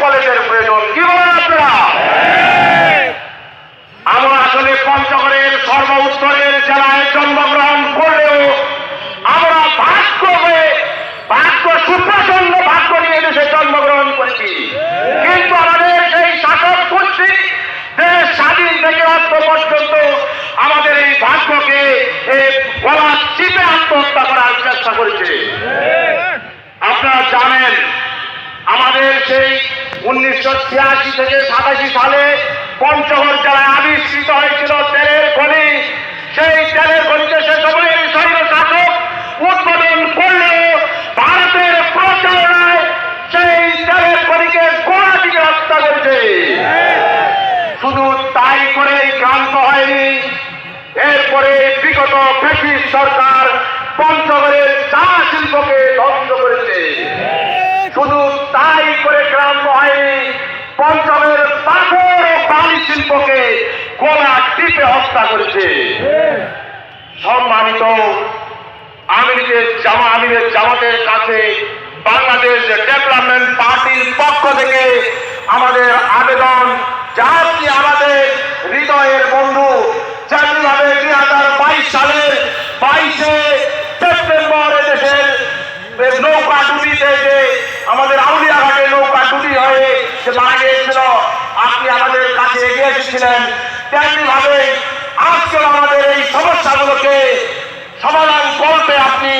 কলেজের প্রয়োজন। কি বলেন আপনারা? আমরা আসলে পঞ্চগড়ের সর্ব উত্তরের জেলায় জন্মগ্রহণ করলেও আমরা ভাগ্য সুপ্রচন্ড ভাগ্য নিয়ে দেশে জন্মগ্রহণ করেছি, কিন্তু আমাদের সেই শাসক গোষ্ঠী দেশ স্বাধীন থেকে অর্থ পর্যন্ত আমাদের এই ভাগ্যকে গলা চিপে আত্মহত্যা করার চেষ্টা করেছে। আপনারা জানেন আমাদের সেই 1986 থেকে 87 সালে পঞ্চগড় জেলায় আবিষ্কৃত হয়েছিল তেলের খনি। সেই তেলের খনিতে সে সময়ের স্বৈর শাসক উদ্বোধন করলেও ভারতের প্রচারণায় সেই তেলের খনিকে গোড়া দিকে হত্যা করেছে। শুধু তাই করে ক্লান্ত হয়নি, এরপরে বিগত ব্রিটিশ সরকার পঞ্চগড়ের চা শিল্পকে ধ্বংস করেছে। শুধু তাই করে ক্লান্ত হয়নি, পঞ্চগড়ের পাথর ও বালি শিল্পকে গোলা টিপে হত্যা করেছে। সম্মানিত আমিরের জামাতের কাছে বাংলাদেশ ডেভেলপমেন্ট পার্টির পক্ষ থেকে আমাদের আবেদন, যা আপনি আমাদের হৃদয়ের বন্ধু যেমনিভাবে 2022 সালের 22শে সেপ্টেম্বর দেশের নৌকা ডুবিতে যে আমাদের আউলিয়াঘাটে নৌকা ডুবি হয়ে যে মারা গিয়েছিল, আপনি আমাদের কাছে এগিয়ে এসেছিলেন, তেমনি ভাবে আজকে আমাদের এই সমস্যাগুলোকে সমাধান করতে আপনি